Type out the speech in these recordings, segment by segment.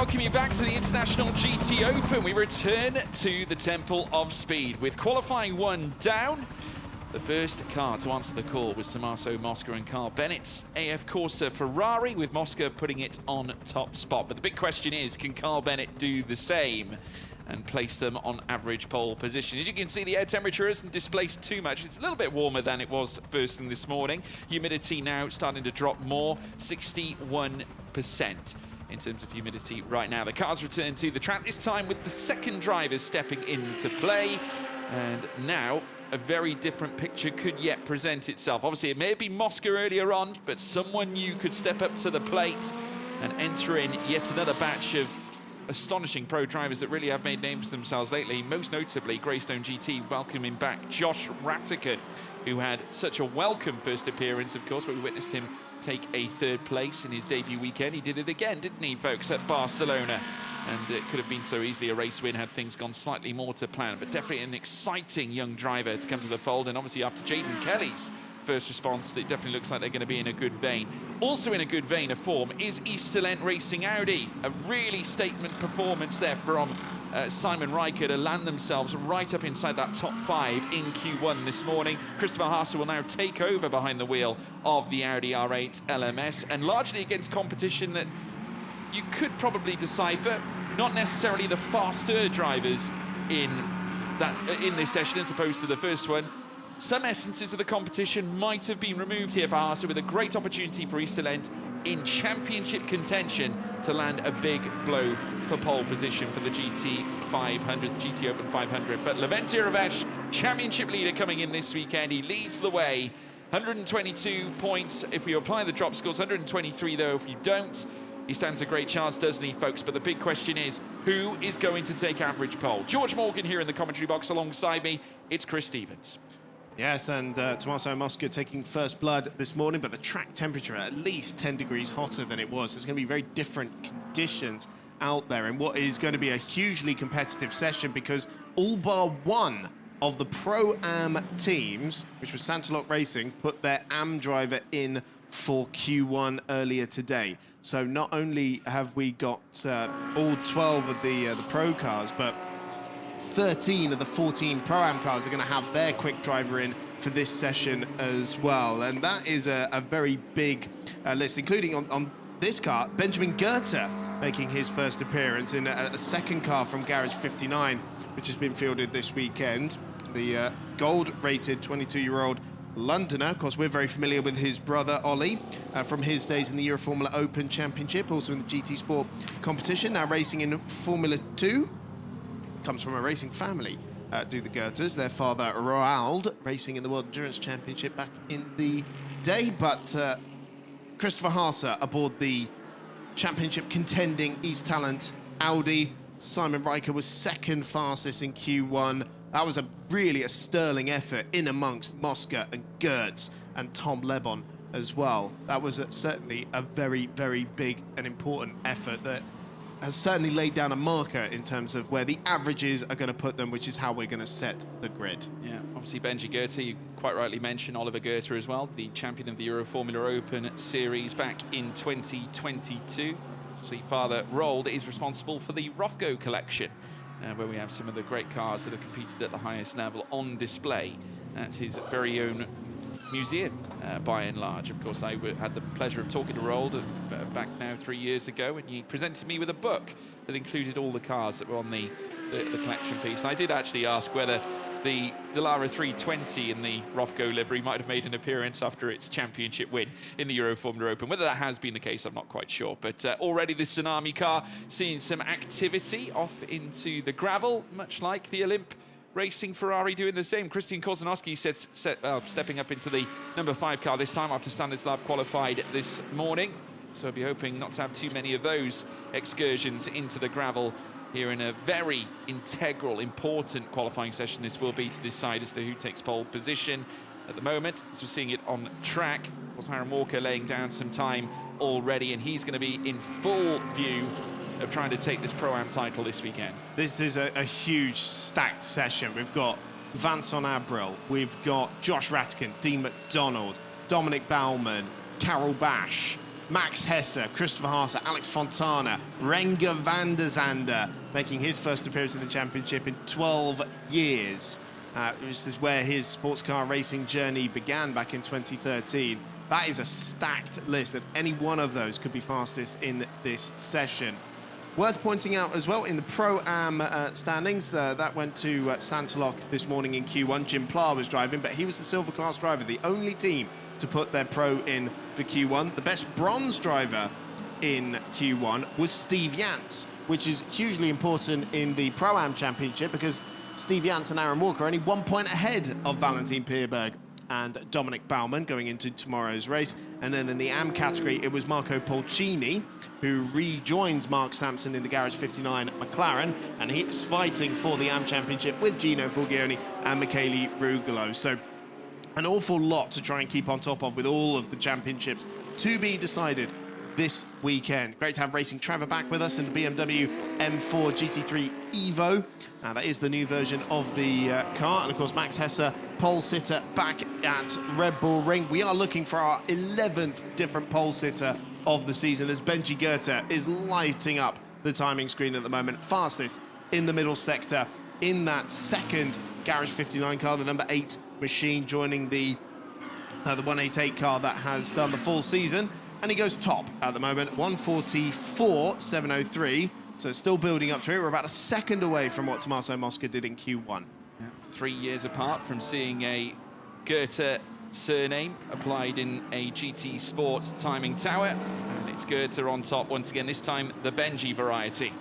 welcome you back to the International GT Open. We return to the Temple of Speed with qualifying one down. The first car to answer the call was Tommaso Mosca and Carl Bennett's AF Corsa Ferrari, with Mosca putting it on top spot. But the big question is, can Carl Bennett do the same and place them on average pole position? As you can see, the air temperature isn't displaced too much. It's a little bit warmer than it was first thing this morning. Humidity now starting to drop more, 61% in terms of humidity right now. The cars return to the track, this time with the second drivers stepping into play. And now a very different picture could yet present itself. Obviously, it may have been Mosca earlier on, but someone new could step up to the plate and enter in yet another batch of astonishing pro drivers that really have made names for themselves lately. Most notably, Greystone GT welcoming back Josh Rattigan, who had such a welcome first appearance, of course, but we witnessed him take a third place in his debut weekend. He did it again, didn't he, folks, at Barcelona? And it could have been so easily a race win had things gone slightly more to plan. But definitely an exciting young driver to come to the fold. And obviously after Jaden Kelly's first response, it definitely looks like they're going to be in a good vein. Also in a good vein of form is Easterlent Racing Audi. A really statement performance there from Simon Riker to land themselves right up inside that top 5 in Q1 this morning. Christopher Haase will now take over behind the wheel of the Audi R8 LMS, and largely against competition that you could probably decipher. Not necessarily the faster drivers in this session as opposed to the first one. Some essences of the competition might have been removed here for Haase, with a great opportunity for Easterlent in championship contention to land a big blow for pole position for the GT 500, the GT Open 500. But Levente Ravesh, championship leader coming in this weekend. He leads the way, 122 points if we apply the drop scores, 123 though if you don't. He stands a great chance, doesn't he, folks? But the big question is, who is going to take average pole? George Morgan here in the commentary box alongside me. It's Chris Stevens. Yes, and Tommaso Mosca taking first blood this morning, but the track temperature at least 10 degrees hotter than it was. There's going to be very different conditions out there in what is going to be a hugely competitive session, because all bar one of the Pro-Am teams, which was Santalok Racing, put their AM driver in for Q1 earlier today. So not only have we got all 12 of the Pro cars, but 13 of the 14 Pro-Am cars are going to have their quick driver in for this session as well. And that is a very big list, including on this car, Benjamin Goethe making his first appearance in a second car from Garage 59, which has been fielded this weekend. The gold-rated 22-year-old Londoner. Of course, we're very familiar with his brother, Ollie, from his days in the Euroformula Open Championship, also in the GT Sport competition, now racing in Formula 2. Comes from a racing family, do the Goethes. Their father, Roald, racing in the World Endurance Championship back in the day. But Christopher Haase aboard the championship contending East Talent Audi. Simon Riker was second fastest in Q1. That was really a sterling effort in amongst Mosca and Gertz and Tom Lebon as well. That was certainly a very, very big and important effort that has certainly laid down a marker in terms of where the averages are going to put them, which is how we're going to set the grid. Yeah, obviously Benji Goethe, you quite rightly mentioned Oliver Goethe as well, the champion of the Euroformula Open Series back in 2022. So father Roald is responsible for the Rofco collection, where we have some of the great cars that have competed at the highest level on display at his very own museum, by and large. Of course, I had the pleasure of talking to Roald back now 3 years ago, and he presented me with a book that included all the cars that were on the collection piece. I did actually ask whether the Dallara 320 in the Rofco livery might have made an appearance after its championship win in the Euroformula Open. Whether that has been the case, I'm not quite sure. But already this Tsunami car seeing some activity off into the gravel, much like the Olymp Racing Ferrari doing the same. Christian Kozanowski stepping up into the number 5 car this time after Stanislav qualified this morning. So I'll be hoping not to have too many of those excursions into the gravel here in a very integral, important qualifying session this will be to decide as to who takes pole position at the moment. So we're seeing it on track. Of course, Aaron Walker laying down some time already, and he's going to be in full view of trying to take this Pro-Am title this weekend. This is a huge stacked session. We've got Vincent Abril, we've got Josh Rattigan, Dean McDonald, Dominic Baumann, Carol Bash, Max Hesse, Christopher Haase, Alex Fontana, Renger van der Zande, making his first appearance in the championship in 12 years. This is where his sports car racing journey began back in 2013. That is a stacked list, and any one of those could be fastest in this session. Worth pointing out as well, in the Pro-Am standings, that went to Santalok this morning in Q1. Jim Pla was driving, but he was the silver class driver, the only team to put their Pro in for Q1. The best bronze driver in Q1 was Steve Yance, which is hugely important in the Pro-Am Championship because Steve Yance and Aaron Walker are only 1 point ahead of Valentin Pierberg and Dominic Baumann going into tomorrow's race. And then in the AM category, it was Marco Polcini, who rejoins Mark Sampson in the Garage 59 McLaren, and he is fighting for the AM Championship with Gino Fulgioni and Michele Rugolo. So an awful lot to try and keep on top of with all of the championships to be decided this weekend. Great to have Racing Trevor back with us in the BMW M4 GT3 Evo. That is the new version of the car. And of course, Max Hesse, pole sitter, back at Red Bull Ring. We are looking for our 11th different pole sitter of the season as Benji Goethe is lighting up the timing screen at the moment. Fastest in the middle sector in that second Garage 59 car, the number 8 machine, joining the 188 car that has done the full season. And he goes top at the moment, 144.703. So still building up to it. We're about a second away from what Tommaso Mosca did in Q1. Yeah, 3 years apart from seeing a Goethe surname applied in a GT Sports timing tower. And it's Goethe on top once again, this time the Benji variety.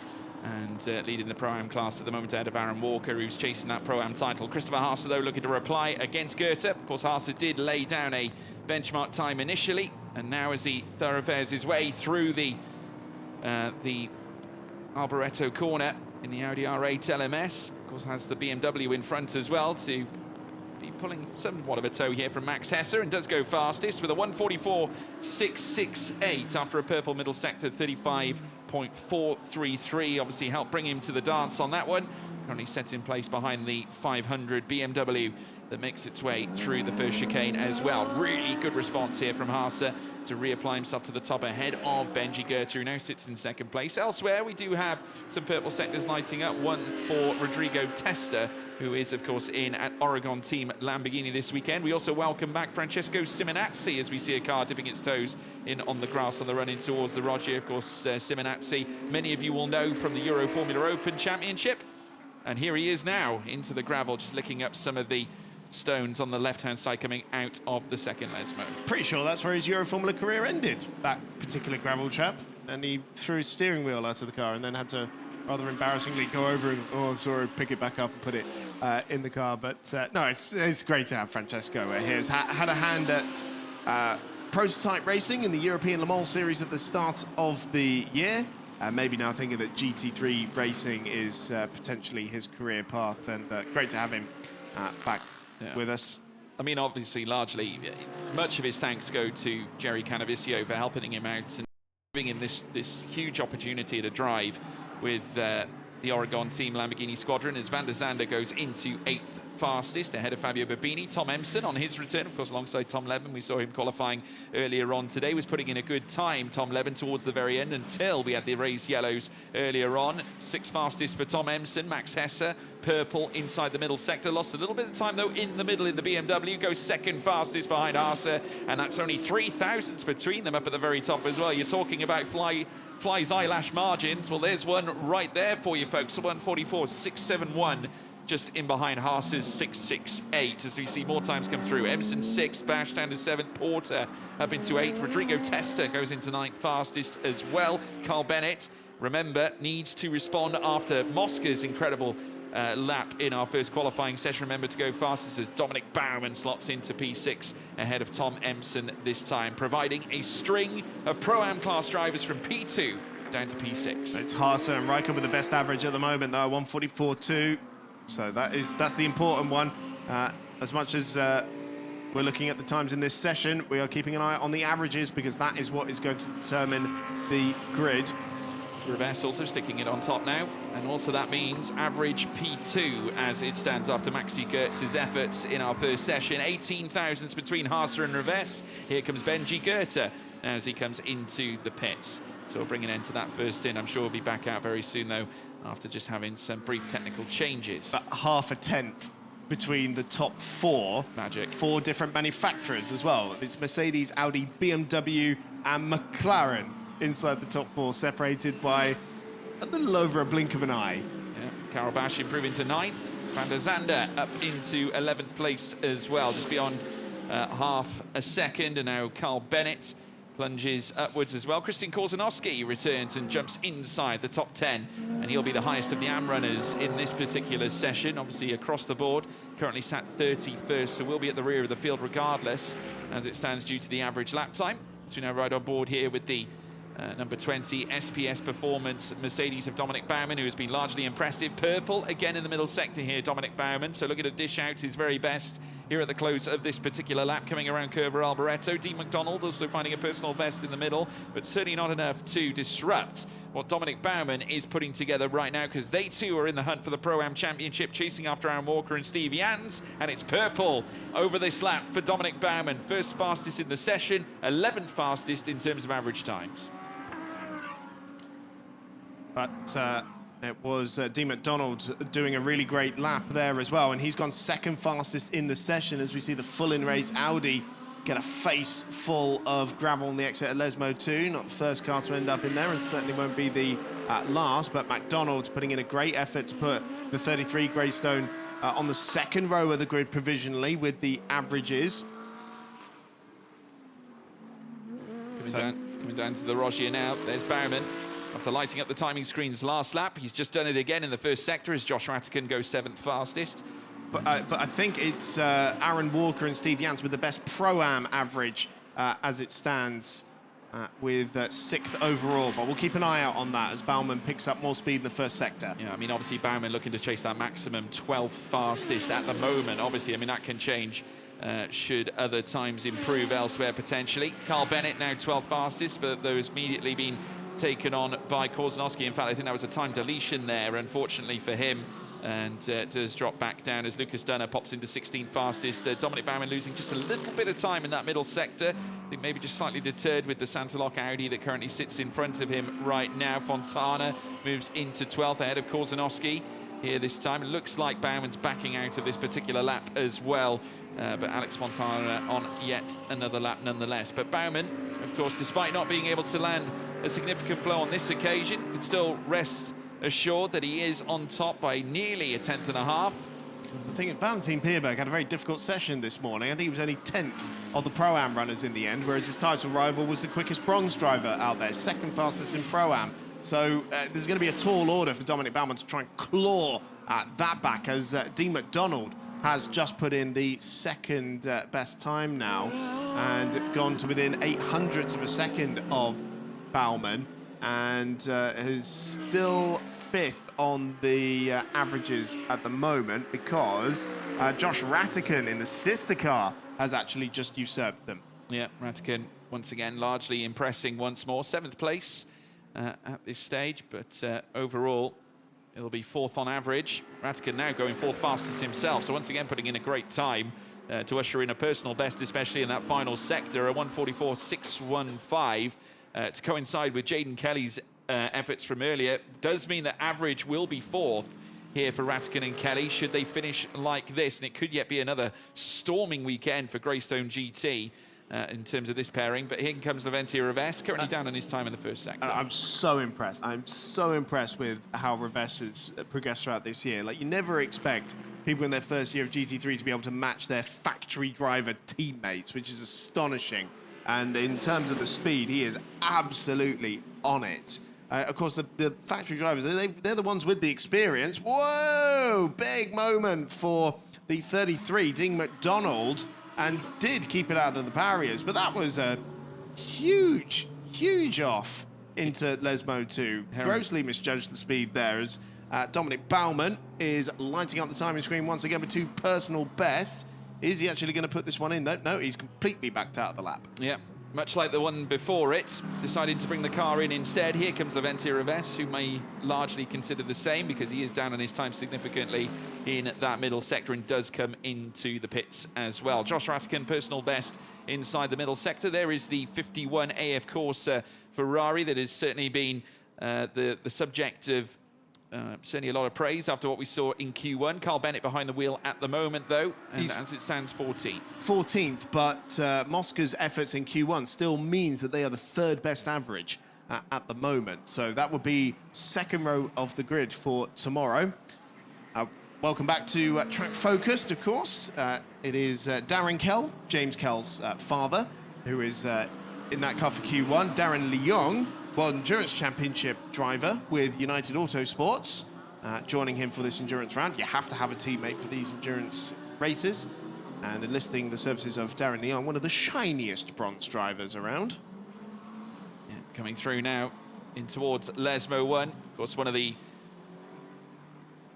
And leading the Pro-Am class at the moment ahead of Aaron Walker, who's chasing that Pro-Am title. Christopher Haase, though, looking to reply against Goethe. Of course, Haase did lay down a benchmark time initially, and now as he thoroughfares his way through the Alboreto corner in the Audi R8 LMS, of course, has the BMW in front as well to be pulling somewhat of a toe here from Max Hesse, and does go fastest with a 144.668 after a purple middle sector 35.433. Obviously helped bring him to the dance on that one. Currently set in place behind the 500 BMW that makes its way through the first chicane as well. Really good response here from Haase to reapply himself to the top ahead of Benji Goethe, who now sits in second place. Elsewhere, we do have some purple sectors lighting up. One for Rodrigo Testa, who is, of course, in at Oregon Team Lamborghini this weekend. We also welcome back Francesco Simonazzi as we see a car dipping its toes in on the grass on the run in towards the Roggia. Of course, Simonazzi, many of you will know from the Euro Formula Open Championship. And here he is now into the gravel, just licking up some of the stones on the left-hand side coming out of the second Lesmo. Pretty sure that's where his Euro Formula career ended, that particular gravel trap. And he threw his steering wheel out of the car and then had to, rather embarrassingly, go over and, oh, I'm sorry, pick it back up and put it in the car. But no, it's great to have Francesco here. He's had a hand at prototype racing in the European Le Mans Series at the start of the year. Maybe now thinking that GT3 racing is potentially his career path, and great to have him back with us. I mean, obviously, largely, much of his thanks go to Jerry Cannaviccio for helping him out and giving him this huge opportunity to drive with the Oregon Team Lamborghini Squadron as Van der Zande goes into 8th fastest ahead of Fabio Bobini. Tom Emson on his return, of course, alongside Tom Leben. We saw him qualifying earlier on today, was putting in a good time, Tom Leben, towards the very end until we had the raised yellows earlier on. 6th fastest for Tom Emson. Max Hesse, purple inside the middle sector. Lost a little bit of time, though, in the middle in the BMW. Goes 2nd fastest behind Haase, and that's only 0.003 between them up at the very top as well. You're talking about Fly's eyelash margins. Well, there's one right there for you, folks. 144.671, just in behind Haase's 668, as we see more times come through. Emson 6th, Bash down to 7th, Porter up into 8th. Rodrigo Testa goes into 9th fastest as well. Carl Bennett, remember, needs to respond after Mosca's incredible lap in our first qualifying session. Remember to go fastest as Dominic Baumann slots into P6 ahead of Tom Emson this time, providing a string of Pro-Am class drivers from P2 down to P6. It's Haase and Riker with the best average at the moment, though, 144.2. So that's the important one. As much as we're looking at the times in this session, we are keeping an eye on the averages because that is what is going to determine the grid. Rivas also sticking it on top now, and also that means average P2 as it stands after Maxi Goetz's efforts in our first session. 18 thousandths between Haase and Rivas. Here comes Benji Goethe as he comes into the pits. So we'll bring an end to that first in. I'm sure we'll be back out very soon, though, after just having some brief technical changes. But half a tenth between the top four. Magic. 4 different manufacturers as well. It's Mercedes, Audi, BMW, and McLaren inside the top 4, separated by a little over a blink of an eye. Yeah, Karel Basch improving to 9th. Van der Zande up into 11th place as well, just beyond half a second. And now Carl Bennett plunges upwards as well. Christian Korzanowski returns and jumps inside the top 10, and he'll be the highest of the AM runners in this particular session. Obviously across the board, currently sat 31st, so we'll be at the rear of the field regardless as it stands due to the average lap time. So we now ride on board here with the number 20 SPS Performance Mercedes of Dominic Baumann, who has been largely impressive. Purple again in the middle sector here, Dominic Baumann. So looking to dish out his very best here at the close of this particular lap, coming around Curva Alboreto. Dean McDonald also finding a personal best in the middle, but certainly not enough to disrupt what Dominic Baumann is putting together right now, because they too are in the hunt for the Pro-Am Championship, chasing after Aaron Walker and Steve Jans, and it's purple over this lap for Dominic Baumann. First fastest in the session, 11th fastest in terms of average times. But it was Dean McDonald doing a really great lap there as well, and he's gone 2nd fastest in the session as we see the full in-race Audi get a face full of gravel on the exit at Lesmo 2. Not the first car to end up in there, and certainly won't be the last, but McDonald's putting in a great effort to put the 33 Greystone on the 2nd row of the grid provisionally with the averages. Coming down to the Rogier now. There's Baumann. After lighting up the timing screens last lap, he's just done it again in the first sector as Josh Rattigan goes 7th fastest. But I think it's Aaron Walker and Steve Jans with the best Pro-Am average as it stands with 6th overall. But we'll keep an eye out on that as Baumann picks up more speed in the first sector. Yeah, I mean, obviously Baumann looking to chase that maximum 12th fastest at the moment. Obviously, I mean, that can change should other times improve elsewhere potentially. Carl Bennett now 12th fastest, but those immediately been taken on by Korzanowski. In fact, I think that was a time deletion there, unfortunately for him, and does drop back down as Lucas Dunner pops into 16th fastest. Dominic Baumann losing just a little bit of time in that middle sector. I think maybe just slightly deterred with the Santaloc Audi that currently sits in front of him right now. Fontana moves into 12th ahead of Korzanowski here this time. It looks like Baumann's backing out of this particular lap as well, but Alex Fontana on yet another lap nonetheless. But Baumann, of course, despite not being able to land a significant blow on this occasion, can still rest assured that he is on top by nearly a 10th and a half. I think Valentin Pierberg had a very difficult session this morning. I think he was only 10th of the Pro-Am runners in the end, whereas his title rival was the quickest bronze driver out there, 2nd fastest in Pro-Am. So there's going to be a tall order for Dominic Baumann to try and claw that back, as Dean McDonald has just put in the 2nd best time now and gone to within 0.08 of a second of Baumann, and is still 5th on the averages at the moment, because Josh Rattigan in the sister car has actually just usurped them. Yeah, Rattigan once again largely impressing once more. 7th place at this stage, but overall it'll be 4th on average. Rattigan now going 4th fastest himself, so once again putting in a great time to usher in a personal best, especially in that final sector, a 1:44.615. To coincide with Jaden Kelly's efforts from earlier, does mean that average will be 4th here for Rattigan and Kelly should they finish like this, and it could yet be another storming weekend for Greystone GT in terms of this pairing. But here comes Laventia Revesz, currently down on his time in the first sector. I'm so impressed. I'm so impressed with how Revesz has progressed throughout this year. Like, you never expect people in their first year of GT3 to be able to match their factory driver teammates, which is astonishing. And in terms of the speed, he is absolutely on it. Of course, the factory drivers, they're the ones with the experience. Whoa! Big moment for the 33, Dean McDonald, and did keep it out of the barriers. But that was a huge, huge off into Lesmo 2. Grossly misjudged the speed there, as Dominic Baumann is lighting up the timing screen once again with 2 personal bests. Is he actually going to put this one in, though? No, he's completely backed out of the lap. Yeah, much like the one before it, decided to bring the car in instead. Here comes Levente Reves, who may largely consider the same because he is down on his time significantly in that middle sector and does come into the pits as well. Josh Ratkin, personal best inside the middle sector. There is the 51 AF Corsa Ferrari that has certainly been the subject of certainly a lot of praise after what we saw in Q1. Carl Bennett behind the wheel at the moment, though, and as it stands, 14th. 14th, but Mosca's efforts in Q1 still means that they are the third best average at the moment. So that would be second row of the grid for tomorrow. Welcome back to Track Focused, of course. It is Darren Kell, James Kell's father, who is in that car for Q1. Darren Leong, World Endurance Championship driver with United Autosports, joining him for this endurance round. You have to have a teammate for these endurance races, and enlisting the services of Darren Leong, one of the shiniest bronze drivers around. Yeah, coming through now in towards Lesmo 1. Of course, one of the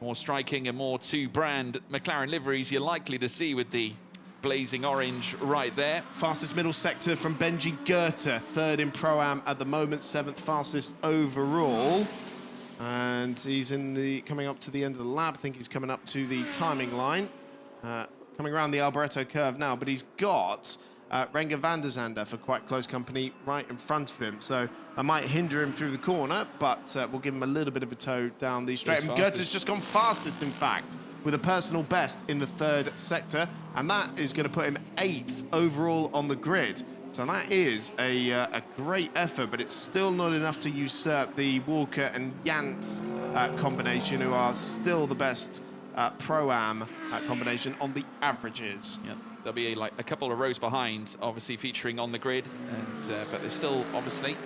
more striking and more two-brand McLaren liveries you're likely to see with the blazing orange right there. Fastest middle sector from Benji Goethe, third in Pro-Am at the moment, seventh fastest overall. And he's coming up to the end of the lap. I think he's coming up to the timing line. Coming around the Alboreto curve now, but he's got Renger van der Zande for quite close company right in front of him. So I might hinder him through the corner, but we'll give him a little bit of a tow down the straight. And Goethe's just gone fastest, in fact, with a personal best in the third sector, and that is going to put him 8th overall on the grid. So that is a great effort, but it's still not enough to usurp the Walker and Jans combination, who are still the best Pro-Am combination on the averages. Yeah, they'll be like a couple of rows behind, obviously featuring on the grid, and but there's still obviously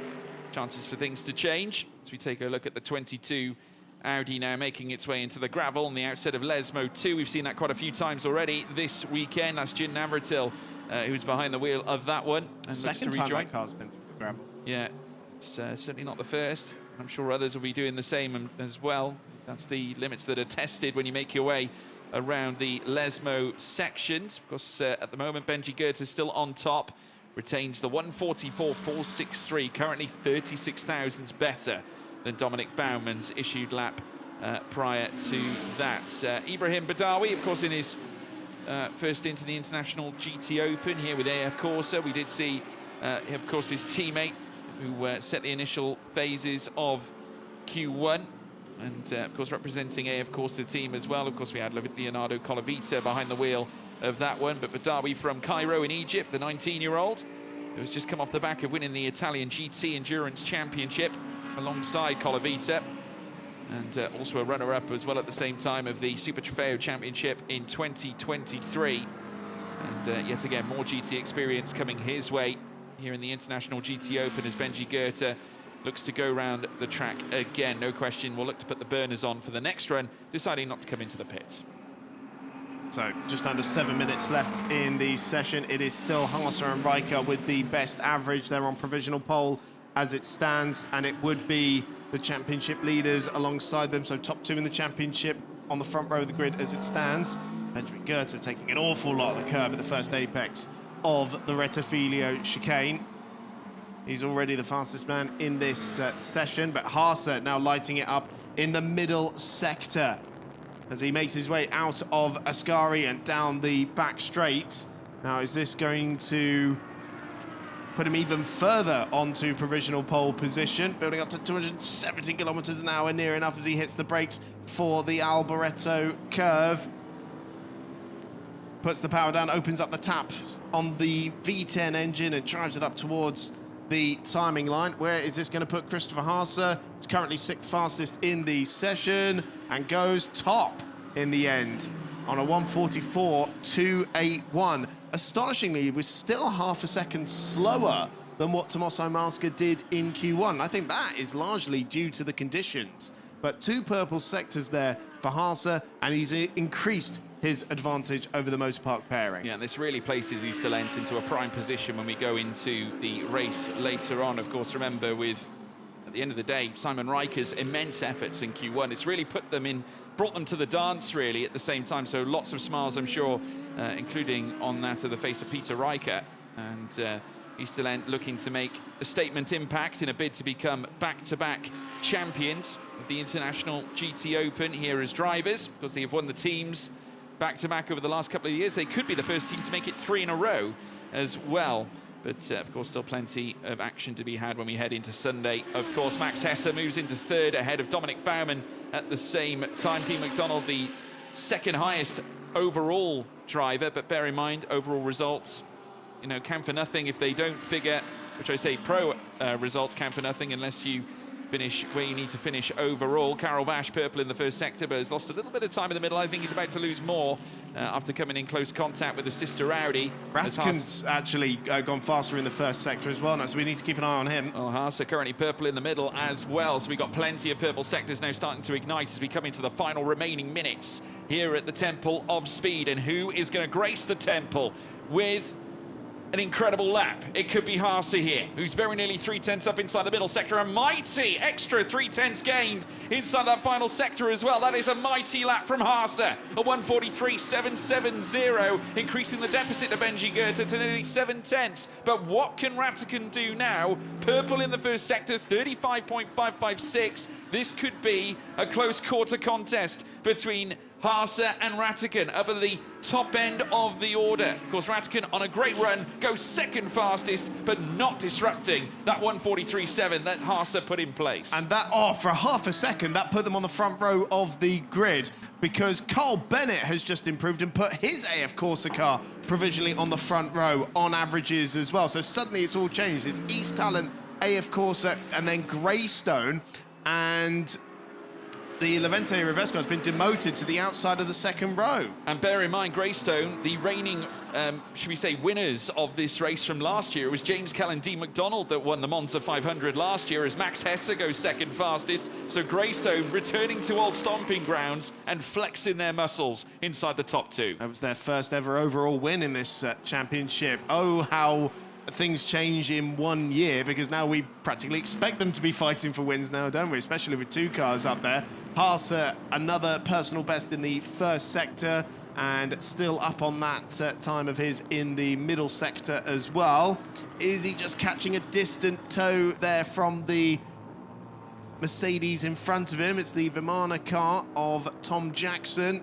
chances for things to change. As we take a look at the 22 Audi now making its way into the gravel on the outset of Lesmo 2. We've seen that quite a few times already this weekend. That's Jin Navratil who's behind the wheel of that one. And second time that car's been through the gravel. Yeah, it's certainly not the first. I'm sure others will be doing the same as well. That's the limits that are tested when you make your way around the Lesmo sections. Of course, at the moment, Benji Goethe is still on top. Retains the 144.463, currently 36 thousandths better than Dominic Bauman's issued lap prior to that. Ibrahim Badawi, of course, in his first into the International GT Open here with AF Corsa. We did see, of course, his teammate who set the initial phases of Q1. And, of course, representing AF Corsa team as well. Of course, we had Leonardo Colavita behind the wheel of that one. But Badawi from Cairo in Egypt, the 19-year-old, who has just come off the back of winning the Italian GT Endurance Championship alongside Colavita, and also a runner-up as well at the same time of the Super Trofeo Championship in 2023. And yet again, more GT experience coming his way here in the International GT Open as Benji Goethe looks to go round the track again. No question, we'll look to put the burners on for the next run, deciding not to come into the pits. So just under 7 minutes left in the session. It is still Haase and Riker with the best average. They're on provisional pole as it stands, and it would be the championship leaders alongside them. So top two in the championship on the front row of the grid as it stands. Benjamin Goethe taking an awful lot of the curb at the first apex of the Rettifilio chicane. He's already the fastest man in this session, but Haase now lighting it up in the middle sector as he makes his way out of Ascari and down the back straight. Now, is this going to put him even further onto provisional pole position, building up to 270 kilometers an hour, near enough as he hits the brakes for the Alboreto curve. Puts the power down, opens up the tap on the V10 engine and drives it up towards the timing line. Where is this going to put Christopher Haase? It's currently 6th fastest in the session and goes top in the end on a 144.281. Astonishingly, it was still half a second slower than what Tommaso Masca did in Q1. I think that is largely due to the conditions. But 2 purple sectors there for Haase, and he's increased his advantage over the most park pairing. Yeah, this really places Easterlent into a prime position when we go into the race later on. Of course, remember, with, at the end of the day, Simon Riker's immense efforts in Q1, it's really brought them to the dance, really, at the same time. So lots of smiles, I'm sure, including on that of the face of Peter Riker. And East Talent looking to make a statement impact in a bid to become back-to-back champions of the International GT Open here as drivers, because they have won the teams back-to-back over the last couple of years. They could be the first team to make it 3 in a row as well. But, of course, still plenty of action to be had when we head into Sunday. Of course, Max Hesse moves into 3rd ahead of Dominic Baumann at the same time. Dean McDonald, the 2nd highest overall driver, but bear in mind, overall results, you know, count for nothing if they don't figure, which I say pro results count for nothing unless you finish where you need to finish overall. Carol Bash, purple in the first sector, but has lost a little bit of time in the middle. I think he's about to lose more after coming in close contact with the sister Audi. Ratican's actually gone faster in the first sector as well now, so we need to keep an eye on him. Oh, Haase currently purple in the middle as well, so we've got plenty of purple sectors now starting to ignite as we come into the final remaining minutes here at the Temple of Speed. And who is going to grace the Temple with an incredible lap? It could be Haase here, who's very nearly 3/10 up inside the middle sector. A mighty extra 3/10 gained inside that final sector as well. That is a mighty lap from Haase. A 1:43.770, increasing the deficit to Benji Goethe to nearly 7/10. But what can Ratican do now? Purple in the first sector, 35.556. This could be a close quarter contest between Haase and Ratican up at the top end of the order. Of course, Ratican on a great run, goes 2nd fastest, but not disrupting that 1:43.7 that Haase put in place. And that, for half a second, that put them on the front row of the grid, because Carl Bennett has just improved and put his AF Corsa car provisionally on the front row on averages as well. So suddenly it's all changed. It's East Talent, AF Corsa, and then Greystone, and the Levante Revesco has been demoted to the outside of the 2nd row. And bear in mind, Greystone, the reigning, should we say, winners of this race from last year, it was James Kell and Dean McDonald that won the Monza 500 last year, as Max Hesse goes 2nd fastest. So Greystone returning to old stomping grounds and flexing their muscles inside the top 2. That was their first ever overall win in this championship. Oh, how things change in 1 year, because now we practically expect them to be fighting for wins now, don't we? Especially with 2 cars up there. Haase, another personal best in the first sector, and still up on that time of his in the middle sector as well. Is he just catching a distant toe there from the Mercedes in front of him? It's the Vimana car of Tom Jackson.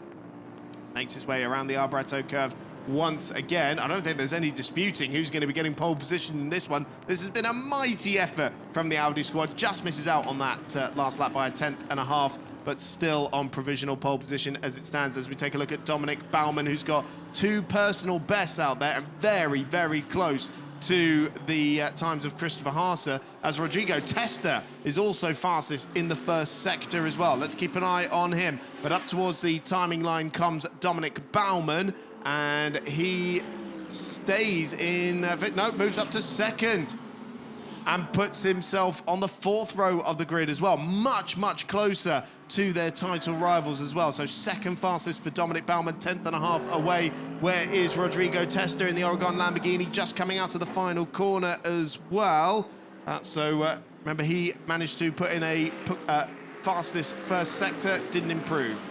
Makes his way around the Arboreto curve once again. I don't think there's any disputing who's going to be getting pole position in this one. This has been a mighty effort from the Audi squad. Just misses out on that last lap by a 1/10.5, but still on provisional pole position as it stands, as we take a look at Dominic Baumann, who's got 2 personal bests out there and very, very close to the times of Christopher Haase, as Rodrigo Testa is also fastest in the first sector as well. Let's keep an eye on him. But up towards the timing line comes Dominic Baumann, and he stays in, moves up to 2nd and puts himself on the 4th row of the grid as well. Much, much closer to their title rivals as well. So 2nd fastest for Dominic Baumann, 1/10.5 away. Where is Rodrigo Testa in the Oregon Lamborghini, just coming out of the final corner as well. Remember, he managed to put in a fastest first sector, didn't improve.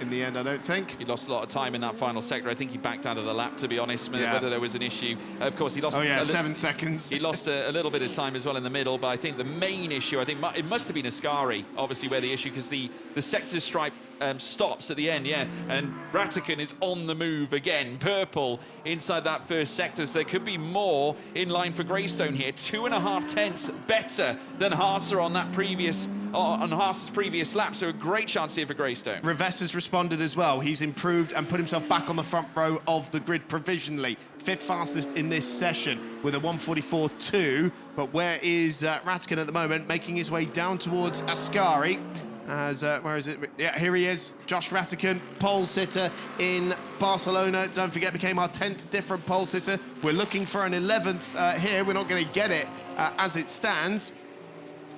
In the end, I don't think. He lost a lot of time in that final sector. I think he backed out of the lap, to be honest, whether there was an issue. Of course, he lost... 7 seconds. He lost a little bit of time as well in the middle, but I think the main issue, it must have been Ascari, obviously, where the issue, because the sector stripe stops at the end, and Ratican is on the move again, purple inside that first sector, so there could be more in line for Greystone here. 2.5 better than Haase on that previous... on Haase's previous lap, so a great chance here for Greystone. Reves has responded as well. He's improved and put himself back on the front row of the grid provisionally. 5th fastest in this session with a 1:44.2. But where is Ratican at the moment? Making his way down towards Ascari. Where is it? Yeah, here he is. Josh Ratican, pole sitter in Barcelona. Don't forget, became our 10th different pole sitter. We're looking for an 11th here. We're not going to get it as it stands.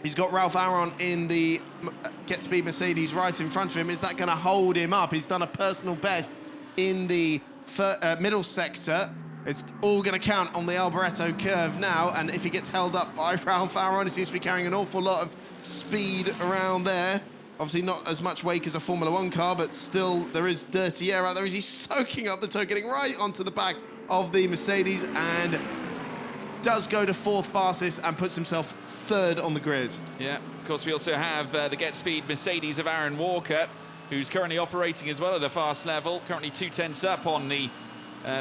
He's got Ralph Aron in the Get Speed Mercedes right in front of him. Is that going to hold him up? He's done a personal best in the middle sector. It's all going to count on the Alboreto curve now, and if he gets held up by Ralph Aron, he seems to be carrying an awful lot of speed around there. Obviously not as much wake as a Formula 1 car, but still there is dirty air out there as he's soaking up the toe, getting right onto the back of the Mercedes, and does go to 4th fastest and puts himself 3rd on the grid. Yeah, of course, we also have the Get Speed Mercedes of Aaron Walker, who's currently operating as well at a fast level, currently 2/10 up on the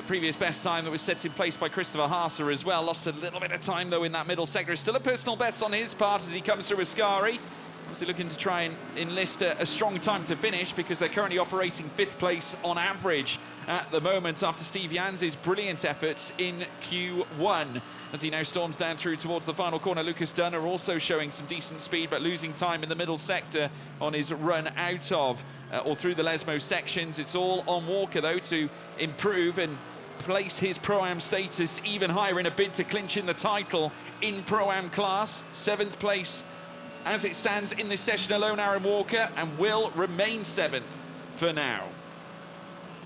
previous best time that was set in place by Christopher Haase as well. Lost a little bit of time, though, in that middle sector. Still a personal best on his part as he comes through Ascari. Obviously looking to try and enlist a strong time to finish, because they're currently operating 5th place on average at the moment after Steve Janz's brilliant efforts in Q1. As he now storms down through towards the final corner, Lucas Dunner also showing some decent speed, but losing time in the middle sector on his run out of or through the Lesmo sections. It's all on Walker, though, to improve and place his Pro-Am status even higher in a bid to clinch in the title in Pro-Am class. 7th place as it stands in this session alone, Aaron Walker, and will remain 7th for now.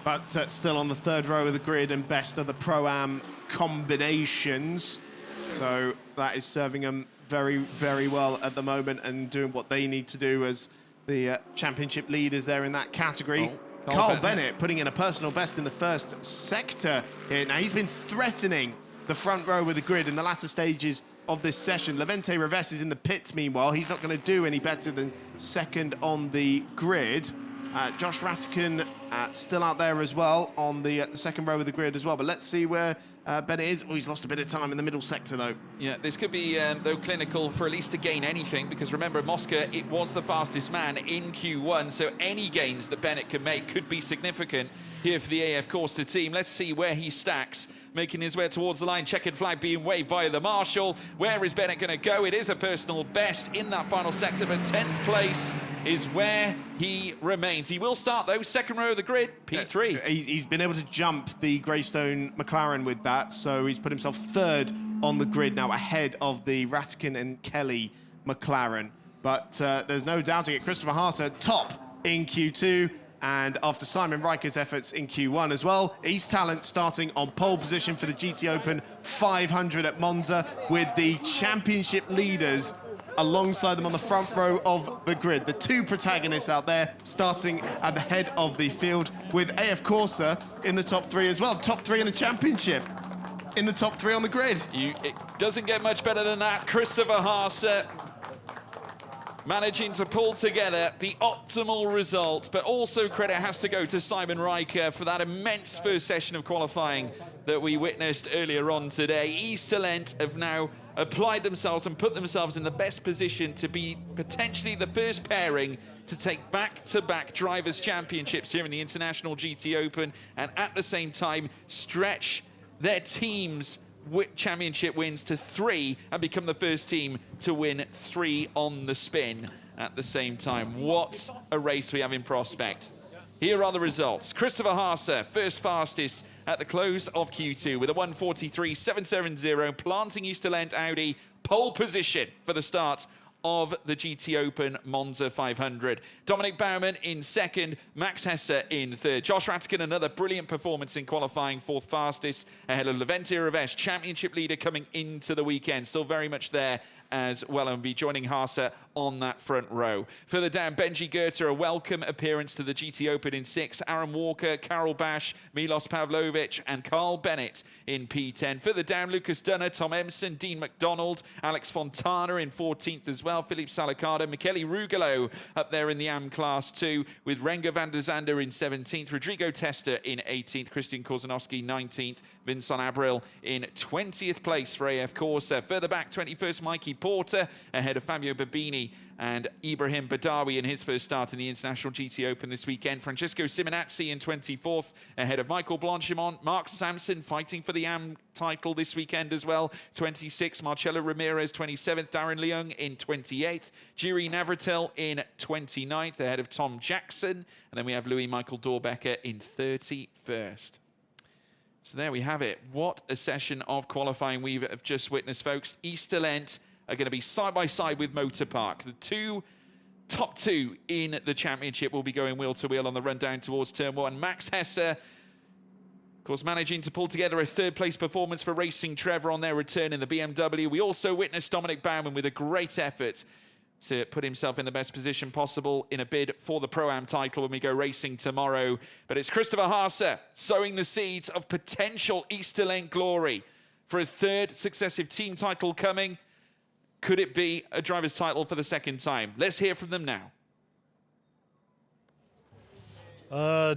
But still on the 3rd row of the grid and best of the Pro-Am combinations. So that is serving them very, very well at the moment and doing what they need to do as the championship leaders there in that category. Carl Bennett putting in a personal best in the 1st sector here. Now, he's been threatening the front row of the grid in the latter stages of this session. Levente Reves is in the pits, meanwhile. He's not going to do any better than 2nd on the grid. Josh Ratican still out there as well on the 2nd row of the grid as well. But let's see where Bennett is. Oh, he's lost a bit of time in the middle sector, though. Yeah, this could be, though, clinical for at least to gain anything, because remember, Mosca, it was the fastest man in Q1, so any gains that Bennett can make could be significant here for the AF Corsa team. Let's see where he stacks, making his way towards the line. Checkered flag being waved by the marshal. Where is Bennett going to go? It is a personal best in that final sector, but 10th place is where he remains. He will start, though, 2nd row of the grid, P3. He's been able to jump the Greystone McLaren with that, so he's put himself 3rd on the grid now, ahead of the Ratican and Kelly McLaren. But there's no doubting it. Christopher Haase top in Q2. And after Simon Riker's efforts in Q1 as well, East Talent starting on pole position for the GT Open 500 at Monza, with the championship leaders alongside them on the front row of the grid. The 2 protagonists out there starting at the head of the field, with AF Corsa in the top 3 as well. Top 3 in the championship, in the top 3 on the grid. It doesn't get much better than that. Christopher Haase managing to pull together the optimal result, but also credit has to go to Simon Riker for that immense first session of qualifying that we witnessed earlier on today. East Talent have now applied themselves and put themselves in the best position to be potentially the first pairing to take back-to-back Drivers' Championships here in the International GT Open, and at the same time stretch their team's championship wins to 3 and become the first team to win 3 on the spin at the same time. What a race we have in prospect. Here are the results. Christopher Haase, first fastest at the close of Q2 with a 1:43.770, planting East Talent Audi pole position for the start of the GT Open Monza 500. Dominic Baumann in 2nd, Max Hesse in 3rd. Josh Ratican, another brilliant performance in qualifying, 4th fastest, ahead of Levente Reves, championship leader coming into the weekend. Still very much there as well, and be joining Haase on that front row. Further down, Benji Goethe, a welcome appearance to the GT Open in 6th. Aaron Walker, Karol Bash, Milos Pavlovic, and Carl Bennett in P10. Further down, Lucas Dunner, Tom Emson, Dean McDonald, Alex Fontana in 14th as well. Philippe Salicado, Michele Rugolo up there in the AM Class 2, with Renga van der Zander in 17th, Rodrigo Testa in 18th, Christian Korzanowski 19th, Vincent Abril in 20th place for AF Corsa. Further back, 21st, Mikey Porter, ahead of Fabio Babini and Ibrahim Badawi in his first start in the International GT Open this weekend. Francesco Simonazzi in 24th, ahead of Michael Blanchimont. Mark Sampson fighting for the AM title this weekend as well, 26th. Marcelo Ramirez, 27th. Darren Leung in 28th. Jiri Navratil in 29th, ahead of Tom Jackson. And then we have Louis Michael Dorbecker in 31st. So there we have it. What a session of qualifying we've just witnessed, folks. East Talent are going to be side by side with Motor Park. The top two in the championship will be going wheel to wheel on the run down towards turn 1. Max Hesse, of course, managing to pull together a 3rd place performance for Racing Trevor on their return in the BMW. We also witnessed Dominic Baumann with a great effort to put himself in the best position possible in a bid for the Pro-Am title when we go racing tomorrow. But it's Christopher Haase sowing the seeds of potential East Talent glory for a third successive team title coming. Could it be a driver's title for the second time? Let's hear from them now.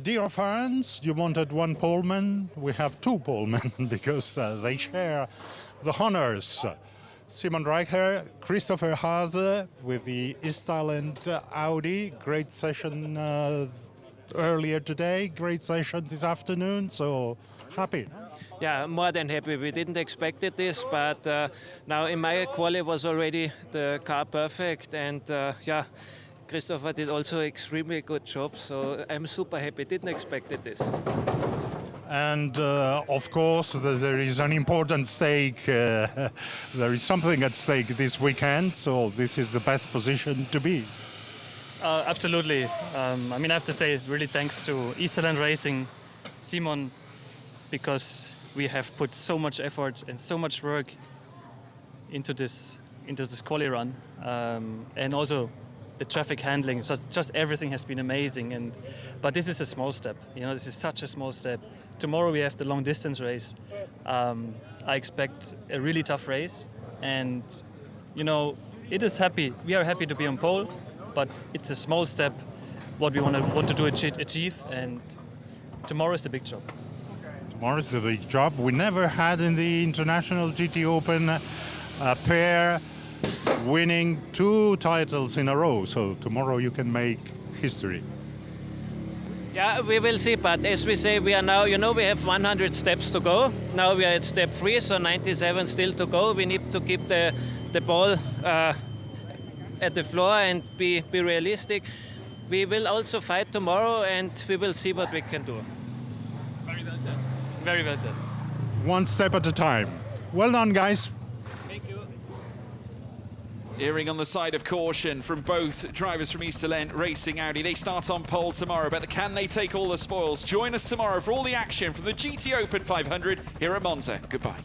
Dear fans, you wanted one poleman. We have two polemen because they share the honors. Simon Reicher, Christopher Hase with the East-Island Audi. Great session earlier today, great session this afternoon, so happy. Yeah, more than happy. We didn't expect this, but now in my quali was already the car perfect, and yeah, Christopher did also extremely good job, so I'm super happy. Didn't expect this. And of course, there is an important stake. There is something at stake this weekend, so this is the best position to be. Absolutely. I mean, I have to say, really thanks to Easterland Racing, Simon, because we have put so much effort and so much work into this quali run, and also the traffic handling. So just everything has been amazing. But this is a small step. You know, this is such a small step. Tomorrow we have the long distance race. I expect a really tough race, and you know, we are happy to be on pole, but it's a small step what we want to do achieve, and tomorrow is the big job. Tomorrow is the big job. We never had in the International GT Open a pair winning 2 titles in a row, so tomorrow you can make history. Yeah, we will see, but as we say, we are now, you know, we have 100 steps to go. Now we are at step 3, so 97 still to go. We need to keep the ball at the floor and be realistic. We will also fight tomorrow, and we will see what we can do. Very well said. Very well said. One step at a time. Well done, guys. Thank you. Earring on the side of caution from both drivers from Easterland Racing Audi. They start on pole tomorrow, but can they take all the spoils? Join us tomorrow for all the action from the GT Open 500 here at Monza. Goodbye.